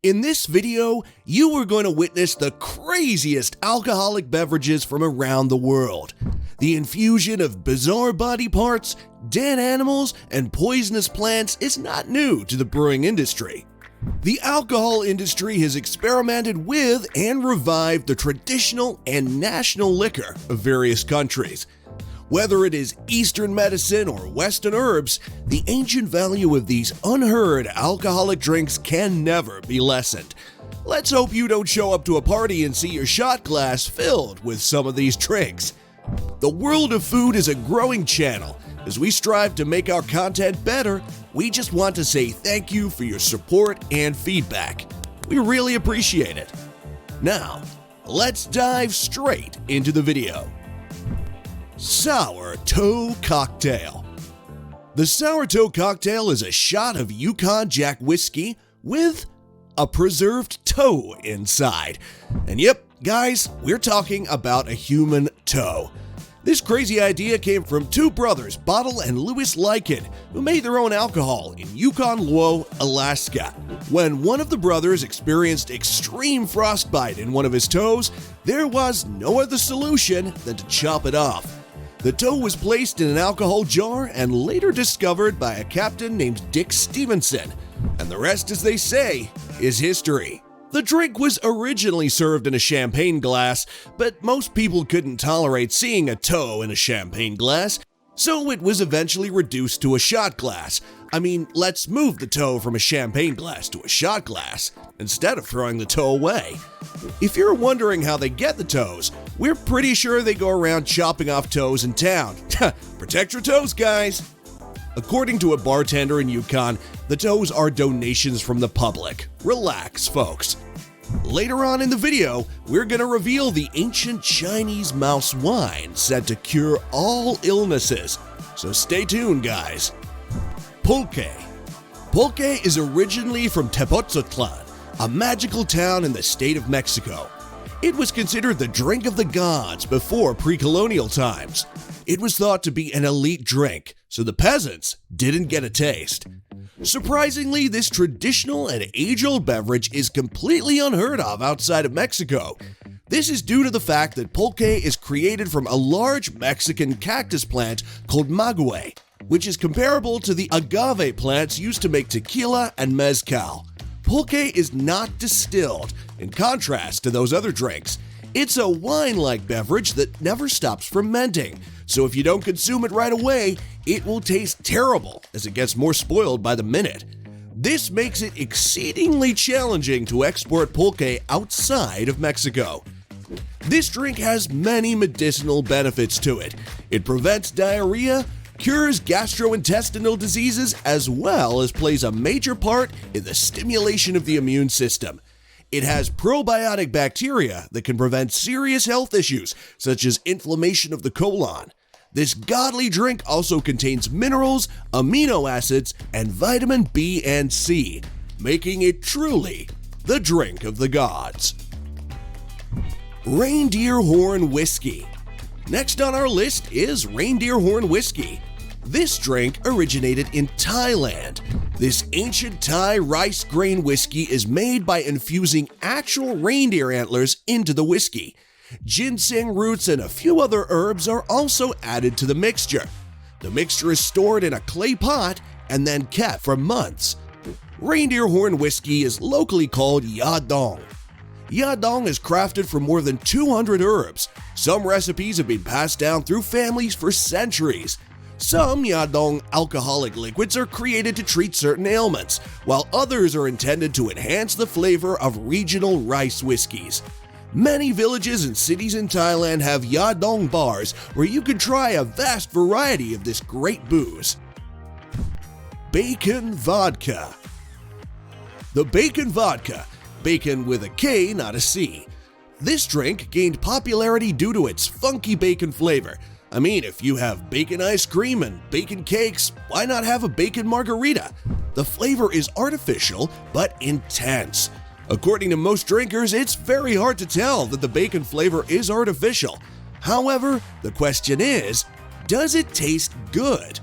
In this video, you are going to witness the craziest alcoholic beverages from around the world. The infusion of bizarre body parts, dead animals, and poisonous plants is not new to the brewing industry. The alcohol industry has experimented with and revived the traditional and national liquor of various countries. Whether it is Eastern medicine or Western herbs, the ancient value of these unheard alcoholic drinks can never be lessened. Let's hope you don't show up to a party and see your shot glass filled with some of these drinks. The world of food is a growing channel. As we strive to make our content better, we just want to say thank you for your support and feedback. We really appreciate it. Now, let's dive straight into the video. Sour Toe Cocktail. The Sour Toe Cocktail is a shot of Yukon Jack whiskey with a preserved toe inside. And yep, guys, we're talking about a human toe. This crazy idea came from two brothers, Bottle and Louis Lycan, who made their own alcohol in Yukon-Luo, Alaska. When one of the brothers experienced extreme frostbite in one of his toes, there was no other solution than to chop it off. The toe was placed in an alcohol jar and later discovered by a captain named Dick Stevenson. And the rest, as they say, is history. The drink was originally served in a champagne glass, but most people couldn't tolerate seeing a toe in a champagne glass, so it was eventually reduced to a shot glass. I mean, let's move the toe from a champagne glass to a shot glass, instead of throwing the toe away. If you're wondering how they get the toes, we're pretty sure they go around chopping off toes in town. Protect your toes, guys! According to a bartender in Yukon, the toes are donations from the public. Relax, folks. Later on in the video, we're going to reveal the ancient Chinese mouse wine said to cure all illnesses. So stay tuned, guys. Pulque. Pulque is originally from Tepoztlan, a magical town in the state of Mexico. It was considered the drink of the gods before pre-colonial times. It was thought to be an elite drink, so the peasants didn't get a taste. Surprisingly, this traditional and age-old beverage is completely unheard of outside of Mexico. This is due to the fact that pulque is created from a large Mexican cactus plant called maguey, which is comparable to the agave plants used to make tequila and mezcal. Pulque is not distilled, in contrast to those other drinks. It's a wine-like beverage that never stops fermenting, so if you don't consume it right away, it will taste terrible as it gets more spoiled by the minute. This makes it exceedingly challenging to export pulque outside of Mexico. This drink has many medicinal benefits to it. It prevents diarrhea, cures gastrointestinal diseases, as well as plays a major part in the stimulation of the immune system. It has probiotic bacteria that can prevent serious health issues, such as inflammation of the colon. This godly drink also contains minerals, amino acids, and vitamin B and C, making it truly the drink of the gods. Reindeer Horn Whiskey. Next on our list is Reindeer Horn Whiskey. This drink originated in Thailand. This ancient Thai rice grain whiskey is made by infusing actual reindeer antlers into the whiskey. Ginseng roots and a few other herbs are also added to the mixture. The mixture is stored in a clay pot and then kept for months. Reindeer Horn Whiskey is locally called Yadong. Yadong is crafted from more than 200 herbs. Some recipes have been passed down through families for centuries. Some Yadong alcoholic liquids are created to treat certain ailments, while others are intended to enhance the flavor of regional rice whiskeys. Many villages and cities in Thailand have Yadong bars where you can try a vast variety of this great booze. Bacon Vodka. The Bacon Vodka, bacon with a K, not a C. This drink gained popularity due to its funky bacon flavor. I mean, if you have bacon ice cream and bacon cakes, why not have a bacon margarita? The flavor is artificial but intense. According to most drinkers, it's very hard to tell that the bacon flavor is artificial. However, the question is, does it taste good?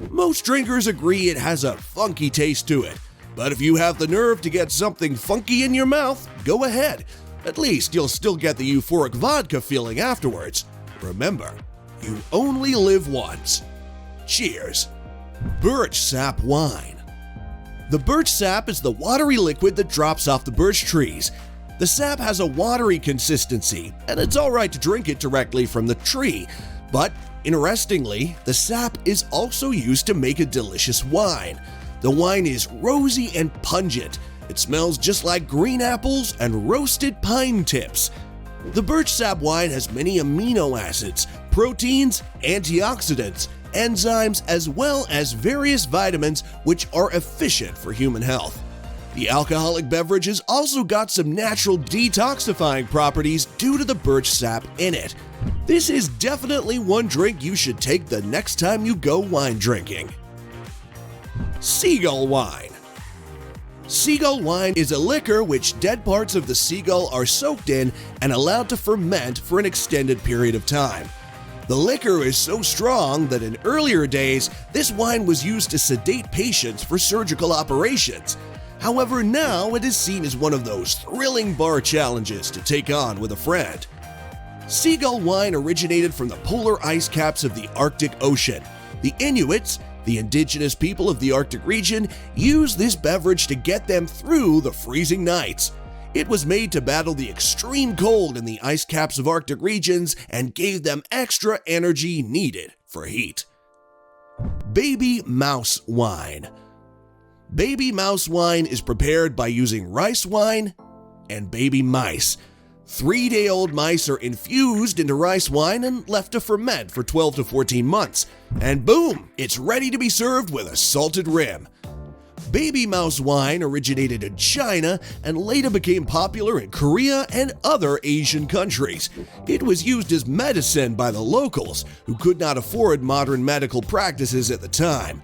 Most drinkers agree it has a funky taste to it. But if you have the nerve to get something funky in your mouth, go ahead. At least you'll still get the euphoric vodka feeling afterwards. Remember, you only live once. Cheers. Birch Sap Wine. The birch sap is the watery liquid that drops off the birch trees. The sap has a watery consistency, and it's alright to drink it directly from the tree. But, interestingly, the sap is also used to make a delicious wine. The wine is rosy and pungent. It smells just like green apples and roasted pine tips. The birch sap wine has many amino acids, proteins, antioxidants, enzymes, as well as various vitamins which are efficient for human health. The alcoholic beverage has also got some natural detoxifying properties due to the birch sap in it. This is definitely one drink you should take the next time you go wine drinking. Seagull Wine. Seagull wine is a liquor which dead parts of the seagull are soaked in and allowed to ferment for an extended period of time. The liquor is so strong that in earlier days, this wine was used to sedate patients for surgical operations. However, now it is seen as one of those thrilling bar challenges to take on with a friend. Seagull wine originated from the polar ice caps of the Arctic Ocean. The Inuits, the indigenous people of the Arctic region, used this beverage to get them through the freezing nights. It was made to battle the extreme cold in the ice caps of Arctic regions and gave them extra energy needed for heat. Baby Mouse Wine. Baby mouse wine is prepared by using rice wine and baby mice. 3-day-old mice are infused into rice wine and left to ferment for 12 to 14 months. And boom, it's ready to be served with a salted rim. Baby mouse wine originated in China and later became popular in Korea and other Asian countries. It was used as medicine by the locals who could not afford modern medical practices at the time.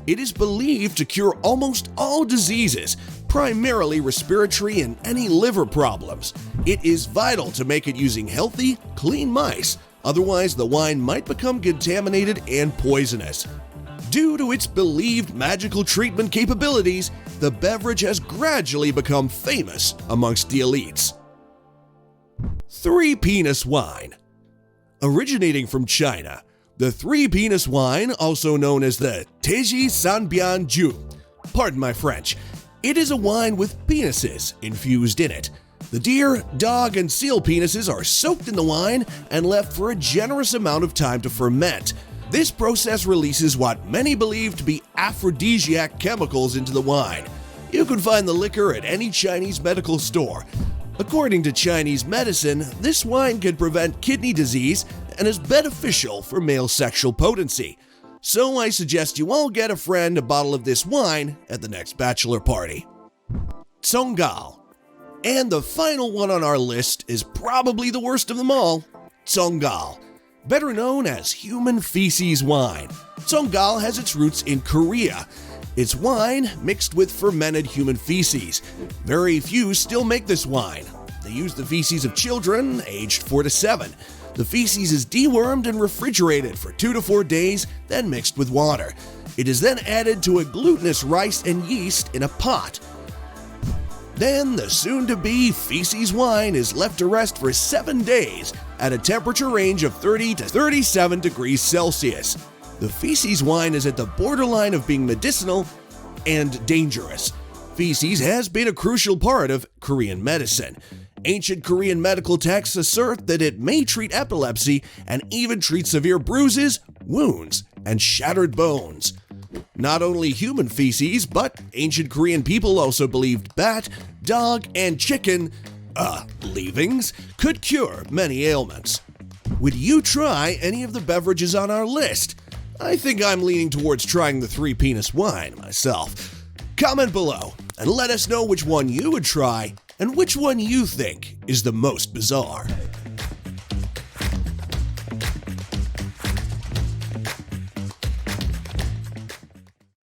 It is believed to cure almost all diseases, primarily respiratory and any liver problems. It is vital to make it using healthy, clean mice, otherwise the wine might become contaminated and poisonous. Due to its believed magical treatment capabilities, the beverage has gradually become famous amongst the elites. Three-penis wine. Originating from China, the three-penis wine, also known as the Teji Sanbian Ju, pardon my French, it is a wine with penises infused in it. The deer, dog, and seal penises are soaked in the wine and left for a generous amount of time to ferment. This process releases what many believe to be aphrodisiac chemicals into the wine. You can find the liquor at any Chinese medical store. According to Chinese medicine, this wine can prevent kidney disease and is beneficial for male sexual potency. So I suggest you all get a friend a bottle of this wine at the next bachelor party. Tsungal. And the final one on our list is probably the worst of them all, Tsungal. Better known as human feces wine. Tsungal has its roots in Korea. It's wine mixed with fermented human feces. Very few still make this wine. They use the feces of children aged 4 to 7. The feces is dewormed and refrigerated for 2 to 4 days, then mixed with water. It is then added to a glutinous rice and yeast in a pot. Then the soon-to-be feces wine is left to rest for 7 days at a temperature range of 30 to 37 degrees Celsius. The feces wine is at the borderline of being medicinal and dangerous. Feces has been a crucial part of Korean medicine. Ancient Korean medical texts assert that it may treat epilepsy and even treat severe bruises, wounds, and shattered bones. Not only human feces, but ancient Korean people also believed bat, dog, and chicken leavings could cure many ailments. Would you try any of the beverages on our list? I think I'm leaning towards trying the three-penis wine myself. Comment below and let us know which one you would try and which one you think is the most bizarre.